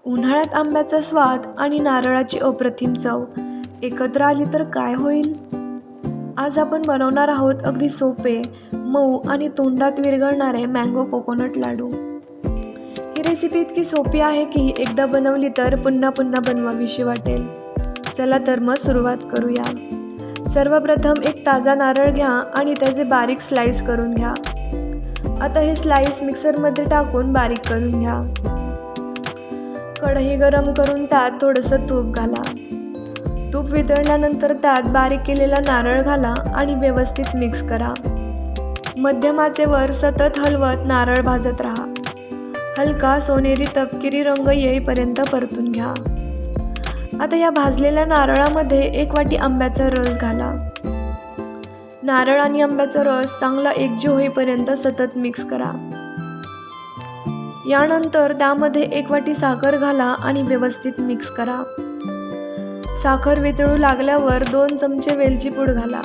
उन्हाळ्यात आंब्याचा स्वाद आणि नारळाची अप्रतिम चव एकत्र आली तर काय होईल? आज आपण बनवणार आहोत अगदी सोपे, मऊ आणि तोंडात विरघळणारे मँगो कोकोनट लाडू. ही रेसिपी इतकी सोपी आहे की एकदा बनवली तर पुन्हा पुन्हा बनवावीशी वाटेल. चला तर मग सुरुवात करूया. सर्वप्रथम एक ताजा नारळ घ्या आणि त्याचे बारीक स्लाइस करून घ्या. आता हे स्लाइस मिक्सरमध्ये टाकून बारीक करून घ्या. कढई गरम करून त्यात थोडंसं तूप घाला. तूप वितळल्यानंतर त्यात बारीक केलेला नारळ घाला आणि व्यवस्थित मिक्स करा. मध्यम आचेवर सतत हलवत नारळ भाजत राहा. हलका सोनेरी तपकिरी रंग येईपर्यंत परतून घ्या. आता या भाजलेल्या नारळामध्ये 1 वाटी आंब्याचा रस घाला. नारळ आणि आंब्याचा रस चांगला एकजीव होईपर्यंत सतत मिक्स करा. यानंतर त्यामध्ये 1 वाटी साखर घाला आणि व्यवस्थित मिक्स करा. साखर वितळू लागल्यावर 2 चमचे वेलची पूड घाला.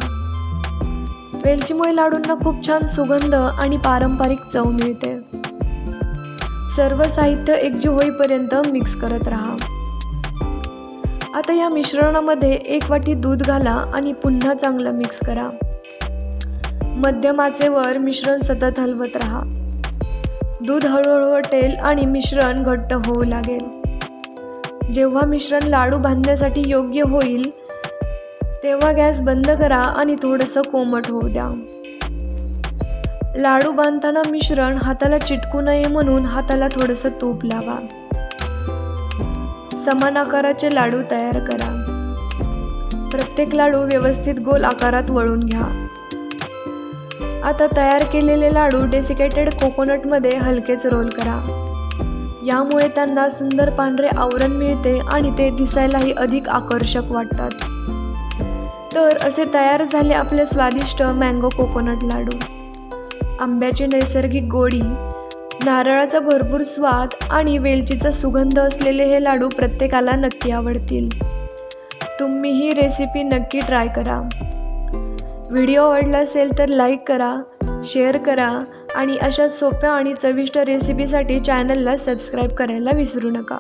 वेलचीमुळे लाडूंना खूप छान सुगंध आणि पारंपरिक चव मिळते. सर्व साहित्य एकजीव होईपर्यंत मिक्स करत राहा. आता या मिश्रणामध्ये 1 वाटी दूध घाला आणि पुन्हा चांगलं मिक्स करा. मध्यम आचेवर मिश्रण सतत हलवत राहा. दूध हळूहळू आटेल आणि मिश्रण घट्ट होऊ लागेल. जेव्हा मिश्रण लाडू बांधण्यासाठी योग्य होईल तेव्हा गॅस बंद करा आणि थोडंसं कोमट होऊ द्या. लाडू बांधताना मिश्रण हाताला चिटकू नये म्हणून हाताला थोडंसं तूप लावा. समान आकाराचे लाडू तयार करा. प्रत्येक लाडू व्यवस्थित गोल आकारात वळून घ्या. आता तयार केलेले लाडू डेसिकेटेड कोकोनटमध्ये हलकेच रोल करा. यामुळे त्यांना सुंदर पांढरे आवरण मिळते आणि ते दिसायलाही अधिक आकर्षक वाटतात. तर असे तयार झाले आपले स्वादिष्ट मँगो कोकोनट लाडू. आंब्याची नैसर्गिक गोडी, नारळाचा भरपूर स्वाद आणि वेलचीचा सुगंध असलेले हे लाडू प्रत्येकाला नक्की आवडतील. तुम्ही ही रेसिपी नक्की ट्राय करा. व्हिडिओ आवडला असेल तर लाईक करा, शेअर करा आणि अशाच सोप्या आणि चविष्ट रेसिपीसाठी चॅनलला सबस्क्राईब करायला विसरू नका.